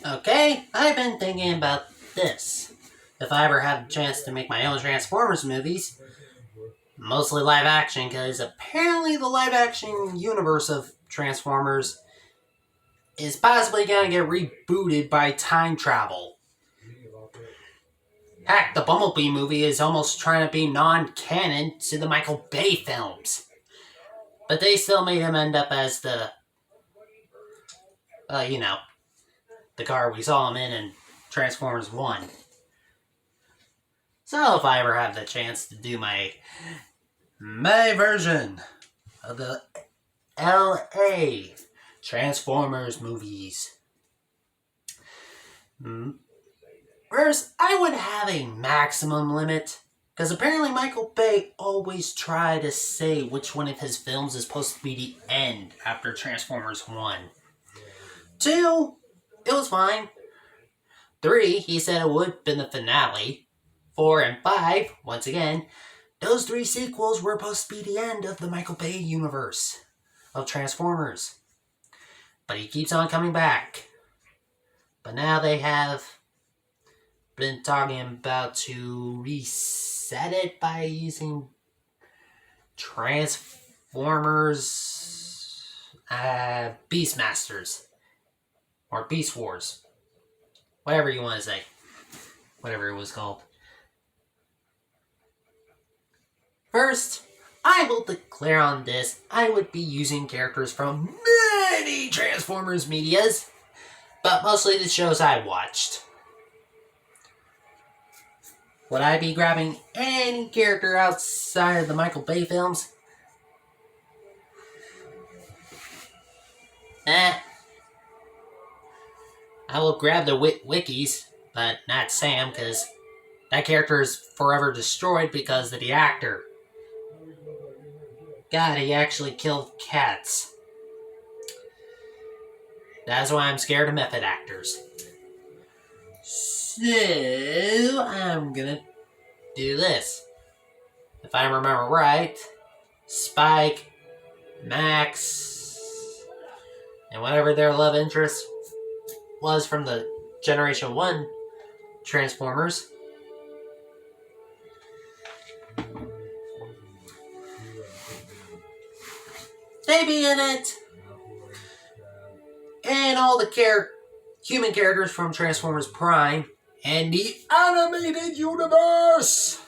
Okay, I've been thinking about this. If I ever have a chance to make my own Transformers movies, mostly live action, because apparently the live action universe of Transformers is possibly going to get rebooted by time travel. Heck, the Bumblebee movie is almost trying to be non-canon to the Michael Bay films. But they still made him end up as uh, you know, the car we saw him in Transformers 1. So if I ever have the chance to do my version of the LA Transformers movies. First, I would have a maximum limit, because apparently Michael Bay always tried to say which one of his films is supposed to be the end after Transformers 1. 2, it was fine. 3, he said it would have been the finale. 4 and 5, once again, those 3 sequels were supposed to be the end of the Michael Bay universe of Transformers. But he keeps on coming back. But now they have been talking about to reset it by using Transformers Beastmasters. Or Beast Wars. Whatever you want to say. Whatever it was called. First, I will declare on this I would be using characters from many Transformers medias, but mostly the shows I watched. Would I be grabbing any character outside of the Michael Bay films? I will grab the wikis, but not Sam, because that character is forever destroyed because of the actor. God, he actually killed cats. That's why I'm scared of method actors. So, I'm gonna do this. If I remember right, Spike, Max, and whatever their love interest was from the Generation 1 Transformers. They be in it. And all the human characters from Transformers Prime and the animated universe.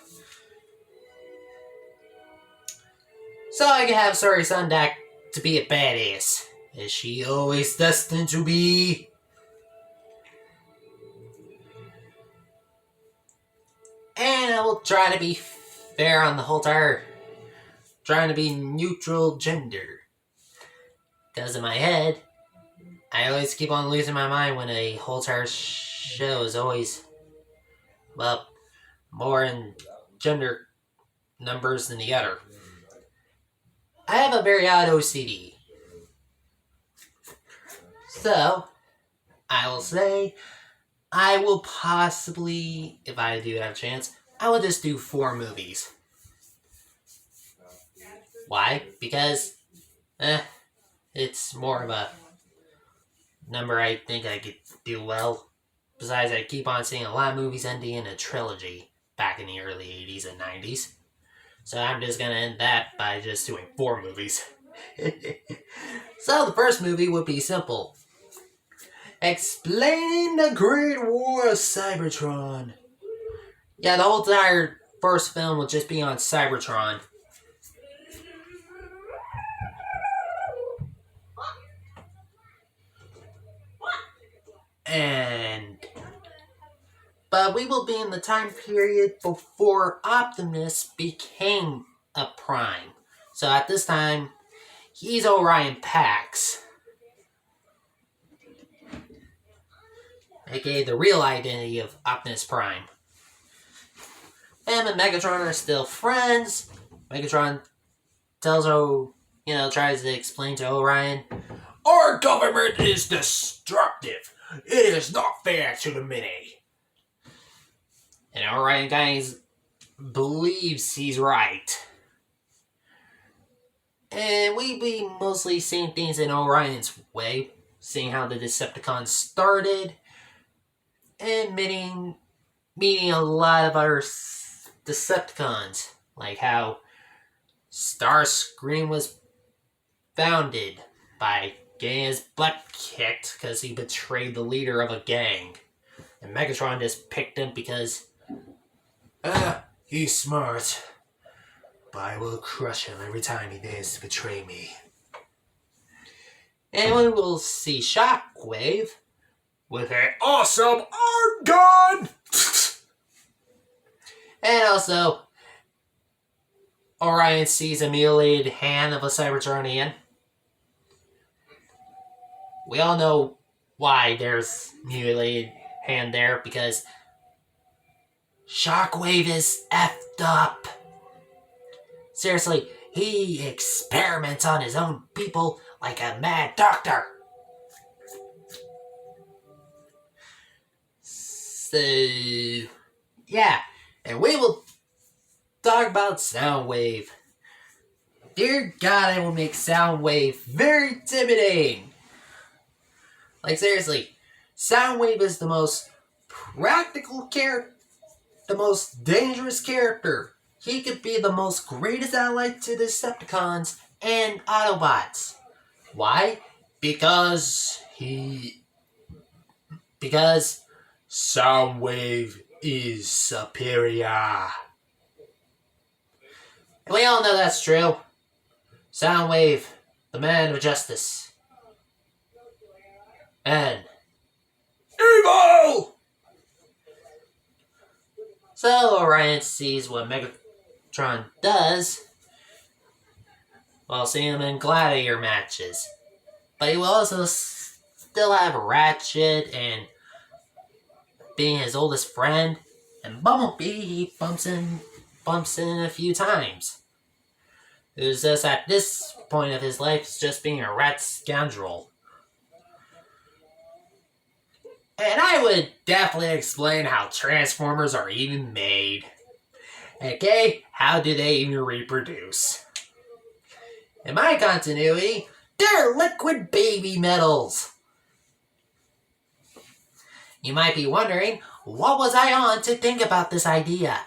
So I can have Sari Sundak to be a badass, as she always destined to be. And I will try to be fair on the whole entire, trying to be neutral gender. Because in my head, I always keep on losing my mind when a whole entire show is always, well, more in gender numbers than the other. I have a very odd OCD. So, I will say, I will possibly, if I do have a chance, I will just do 4 movies. Why? Because, it's more of a number I think I could do well. Besides, I keep on seeing a lot of movies ending in a trilogy back in the early 80s and 90s. So I'm just going to end that by just doing 4 movies. So the first movie would be simple. Explaining the Great War of Cybertron. Yeah, the whole entire first film will just be on Cybertron. But we will be in the time period before Optimus became a Prime. So at this time, he's Orion Pax, aka the real identity of Optimus Prime. Him and Megatron are still friends. Megatron tries to explain to Orion, our government is destructive. It is not fair to the many. And Orion guys believes he's right. And we be mostly seeing things in Orion's way, seeing how the Decepticons started, and meeting a lot of other Decepticons, like how Starscream was founded by getting his butt kicked because he betrayed the leader of a gang. And Megatron just picked him because, he's smart, but I will crush him every time he dares to betray me. And we will see Shockwave with an awesome arm gun! And also, Orion sees a mutilated hand of a Cybertronian. We all know why there's mutilated hand there, because Shockwave is effed up. Seriously, he experiments on his own people like a mad doctor. So, yeah, and we will talk about Soundwave. Dear God, I will make Soundwave very intimidating. Like, seriously, Soundwave is the most practical character, the most dangerous character. He could be the most greatest ally to the Decepticons and Autobots. Why? Because Soundwave is superior. And we all know that's true. Soundwave, the man of justice. And evil! So Orion sees what Megatron does while seeing him in gladiator matches. But he will also still have Ratchet and being his oldest friend. And Bumblebee, he bumps in a few times. It was just at this point of his life, it's just being a rat scoundrel. And I would definitely explain how Transformers are even made. Okay, how do they even reproduce? In my continuity, they're liquid baby metals. You might be wondering, what was I on to think about this idea?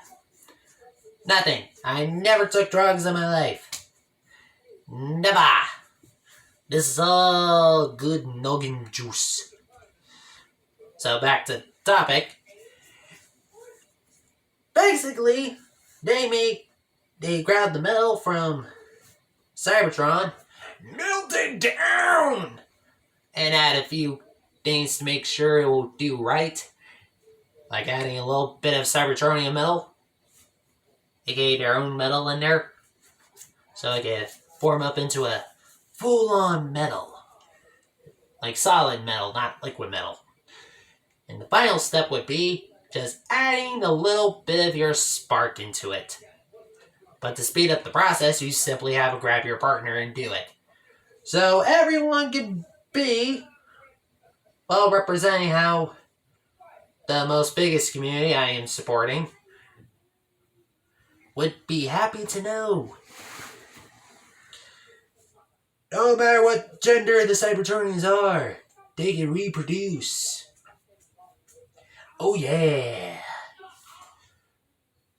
Nothing. I never took drugs in my life. Never. This is all good noggin juice. So back to the topic. Basically, they grabbed the metal from Cybertron, melt it down, and add a few things to make sure it will do right. Like adding a little bit of Cybertronian metal, aka their own metal in there, so it can form up into a full-on metal. Like solid metal, not liquid metal. And the final step would be just adding a little bit of your spark into it. But to speed up the process, you simply have to grab your partner and do it. So everyone can be, well, representing how the most biggest community I am supporting would be happy to know. No matter what gender the Cybertronians are, they can reproduce. Oh yeah.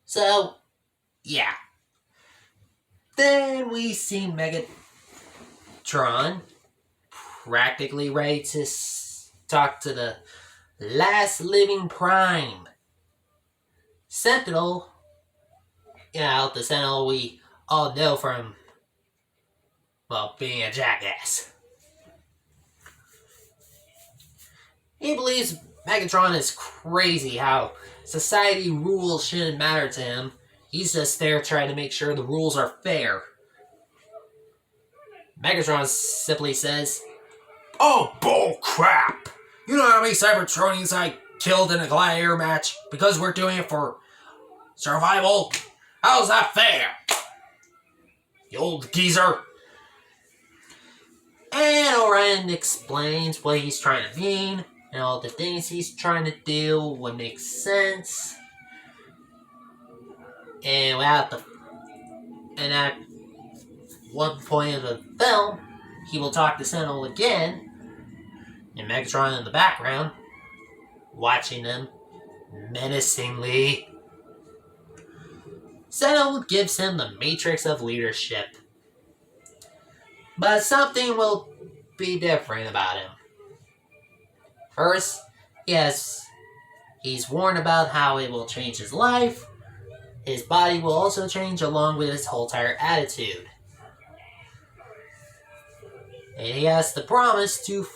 So, yeah. Then we see Megatron practically ready to talk to the last living Prime. Sentinel. You know, the Sentinel we all know from, well, being a jackass. He believes Megatron is crazy how society rules shouldn't matter to him. He's just there trying to make sure the rules are fair. Megatron simply says, "Oh, bull crap! You know how many Cybertronians I killed in a gladiator match because we're doing it for survival? How's that fair? You old geezer." And Orion explains what he's trying to mean, and all the things he's trying to do, what makes sense. And at one point of the film, he will talk to Sentinel again, and Megatron in the background watching them menacingly. Zeno gives him the matrix of leadership. But something will be different about him. First, he's warned about how it will change his life. His body will also change along with his whole entire attitude. And he has the promise to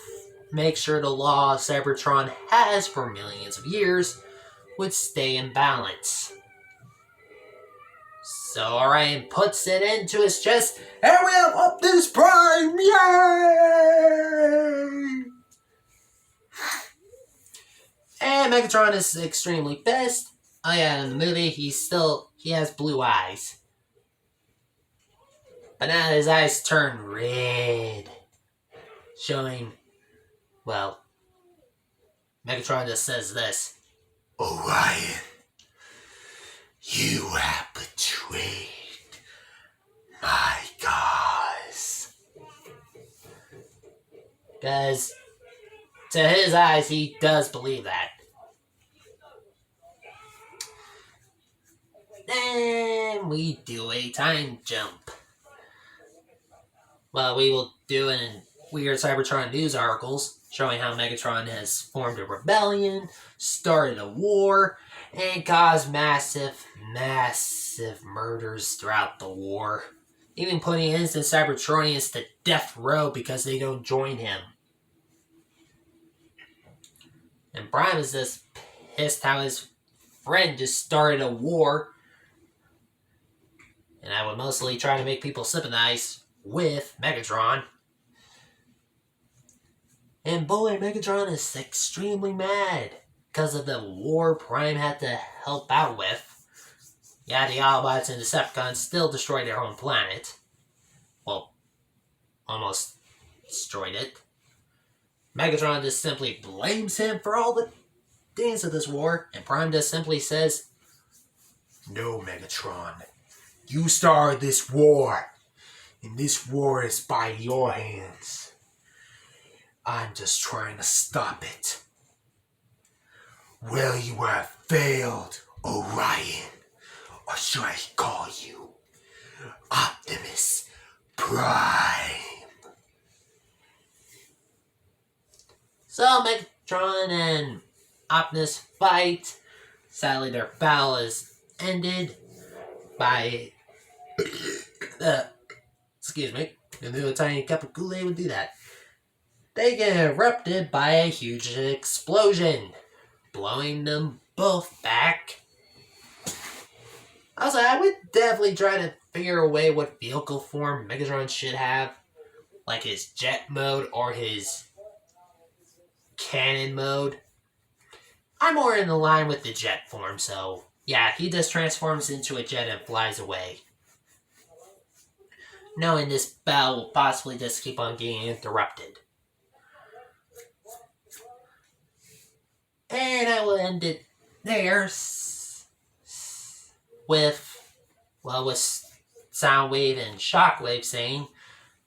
make sure the law Cybertron has for millions of years would stay in balance. So Orion puts it into his chest, and we have Optimus Prime! Yay! And Megatron is extremely pissed. Oh yeah, in the movie, he has blue eyes. But now his eyes turn red. Showing, well, Megatron just says this. Orion, you have betrayed my cause. Because to his eyes, he does believe that. Then we do a time jump. Well, we will do it in weird Cybertron news articles showing how Megatron has formed a rebellion, started a war, and caused massive murders throughout the war. Even putting innocent Cybertronians to death row because they don't join him. And Prime is just pissed how his friend just started a war. And I would mostly try to make people sympathize with Megatron. And boy, Megatron is extremely mad because of the war Prime had to help out with. Yeah, the Autobots and Decepticons still destroyed their own planet. Well, almost destroyed it. Megatron just simply blames him for all the things of this war, and Prime just simply says, "No, Megatron. You started this war, and this war is by your hands. I'm just trying to stop it." Well, you have failed, Orion. Or should I call you Optimus Prime? So Megatron and Optimus fight. Sadly, their battle is ended by... excuse me. A little tiny cup of Kool-Aid would do that. They get erupted by a huge explosion, blowing them both back. Also, I would definitely try to figure a way what vehicle form Megatron should have. Like his jet mode or his cannon mode. I'm more in the line with the jet form, so yeah, he just transforms into a jet and flies away. Knowing this battle will possibly just keep on getting interrupted. And I will end it there with Soundwave and Shockwave saying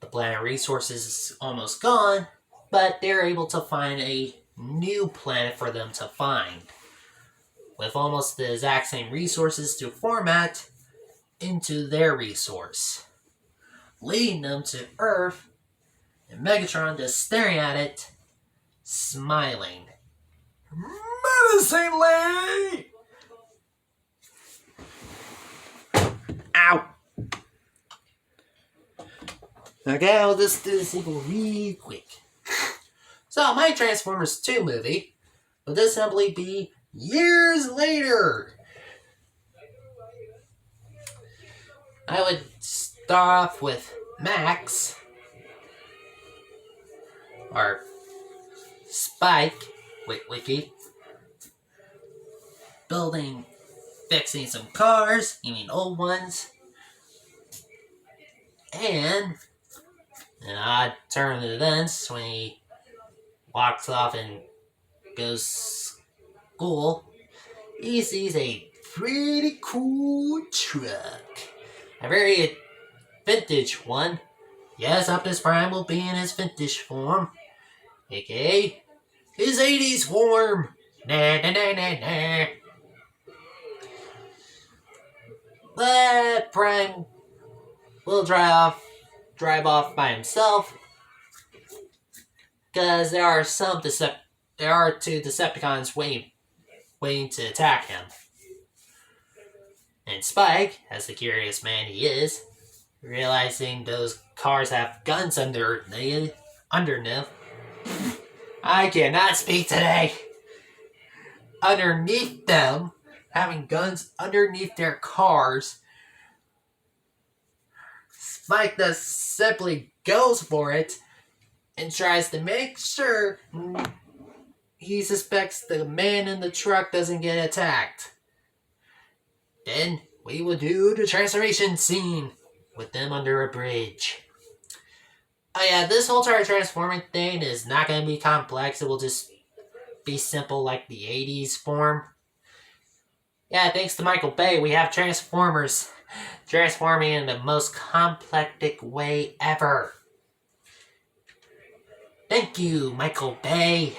the planet resources is almost gone, but they're able to find a new planet for them to find, with almost the exact same resources to format into their resource, leading them to Earth, and Megatron just staring at it, smiling menacingly. Ow! Okay, I'll just do the sequel real quick. So, my Transformers 2 movie will just simply be years later. I would start off with Max, or Spike, Wiki, fixing some cars, even old ones, and an odd turn of events when he walks off and goes school, he sees a pretty cool truck. A very vintage one. Yes, Optimus Prime will be in his vintage form, aka his 80s form. Na, na, na, na, na. But Prime will drive off by himself because there are two Decepticons waiting to attack him. And Spike, as the curious man he is, realizing those cars have guns underneath, I cannot speak today. Underneath them, having guns underneath their cars, Spike just simply goes for it and tries to make sure he suspects the man in the truck doesn't get attacked. Then we will do the transformation scene with them under a bridge. Oh yeah, this whole entire transforming thing is not going to be complex. It will just be simple like the 80s form. Yeah, thanks to Michael Bay, we have Transformers transforming in the most complex way ever. Thank you, Michael Bay,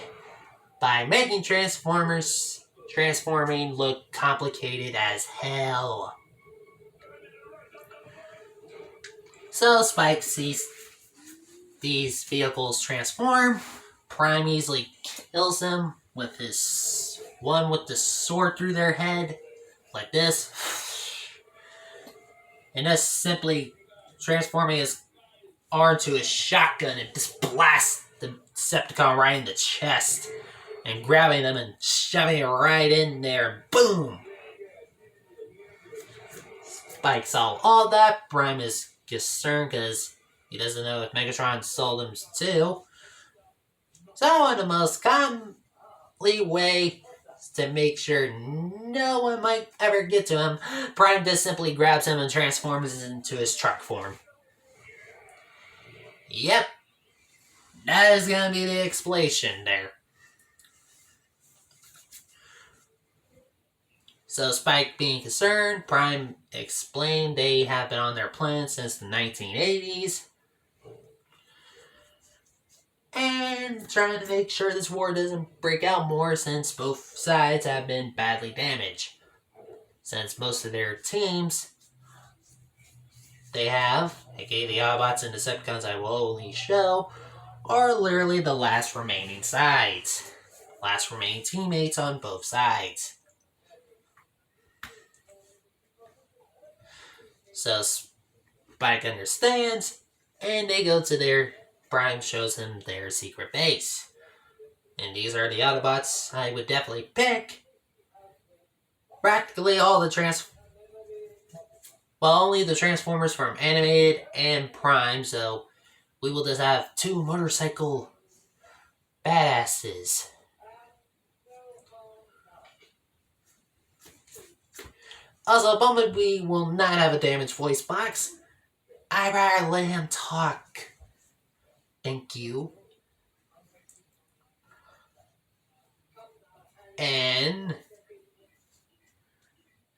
by making transforming look complicated as hell. So Spike sees these vehicles transform. Prime easily kills them with the sword through their head, like this. And just simply transforming his arm to a shotgun and just blasts the Decepticon right in the chest. And grabbing them and shoving it right in there. Boom! Spike saw all that. Prime is concerned because he doesn't know if Megatron sold him too. So in the most commonly way to make sure no one might ever get to him, Prime just simply grabs him and transforms into his truck form. Yep. That is going to be the explanation there. So Spike being concerned, Prime explained they have been on their plan since the 1980s. And trying to make sure this war doesn't break out more since both sides have been badly damaged. Since most of their teams they have, aka the Autobots and Decepticons I will only show, are literally the last remaining sides. Last remaining teammates on both sides. So Spike understands, and they go to their... Prime shows him their secret base. And these are the Autobots I would definitely pick. Practically all the only the Transformers from Animated and Prime, so we will just have two motorcycle badasses. Also, Bumblebee will not have a damaged voice box. I'd rather let him talk. Thank you. And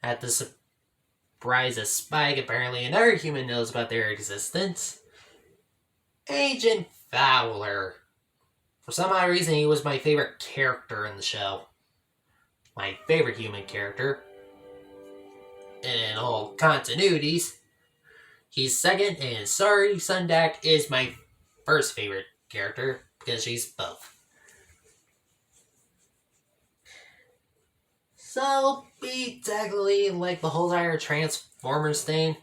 at the surprise of Spike, apparently another human knows about their existence. Agent Fowler. For some odd reason, he was my favorite character in the show. My favorite human character. In all continuities. He's second, and Sari Sundak is my first favorite character, because she's both. So, be technically like the whole entire Transformers thing.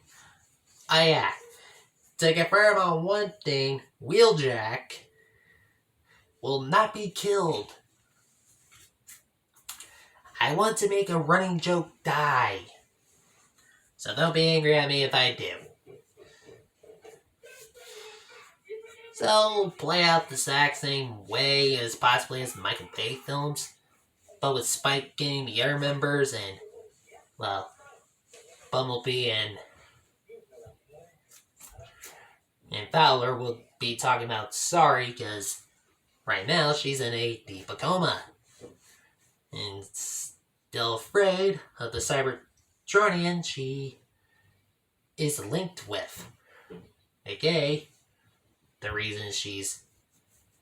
Yeah. To confirm on one thing, Wheeljack will not be killed. I want to make a running joke die. So don't be angry at me if I do. So, play out the exact same way as possibly as the Michael Bay films, but with Spike getting the other members and, well, Bumblebee and Fowler will be talking about Sari because right now she's in a deep coma and still afraid of the Cybertronian she is linked with, aka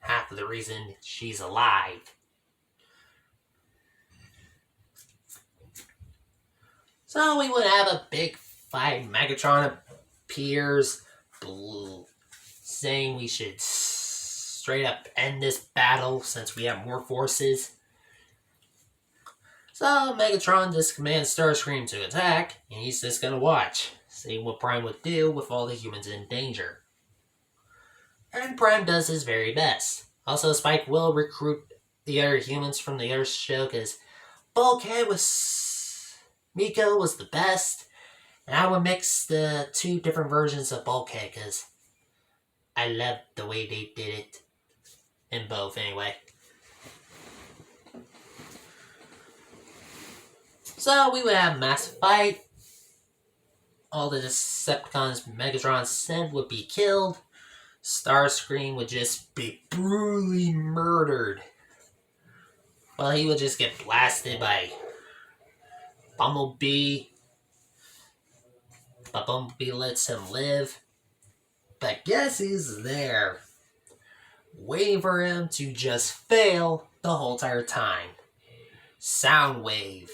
half of the reason she's alive. So we would have a big fight. Megatron appears, saying we should straight up end this battle since we have more forces. So Megatron just commands Starscream to attack, and he's just gonna watch, see what Prime would do with all the humans in danger. And Prime does his very best. Also, Spike will recruit the other humans from the Earth show because Bulkhead Miko was the best, and I would mix the two different versions of Bulkhead because I loved the way they did it in both anyway. So we would have a massive fight. All the Decepticons Megatron sent would be killed. Starscream would just be brutally murdered. Well, he would just get blasted by Bumblebee. But Bumblebee lets him live. But guess who's there? Waiting for him to just fail the whole entire time. Soundwave.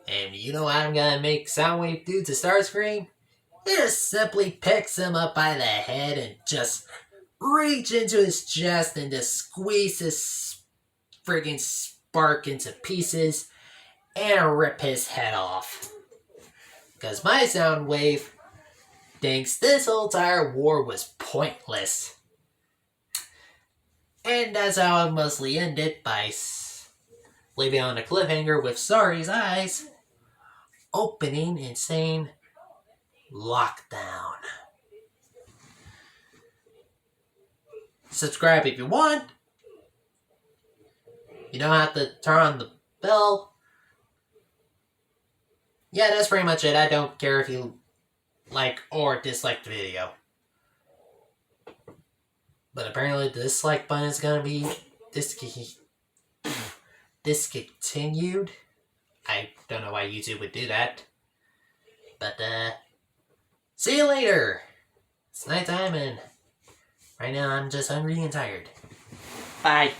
And you know what I'm gonna make Soundwave do to Starscream? He just simply picks him up by the head and just reach into his chest and just squeeze his friggin' spark into pieces and rip his head off. Because my Soundwave thinks this whole entire war was pointless. And that's how it mostly ended, by leaving on a cliffhanger with Sorry's eyes opening and saying lockdown. Subscribe if you want. You don't have to turn on the bell. Yeah, that's pretty much it. I don't care if you like or dislike the video. But apparently the dislike button is going to be discontinued. I don't know why YouTube would do that. But, see you later. It's nighttime and right now I'm just hungry and tired. Bye.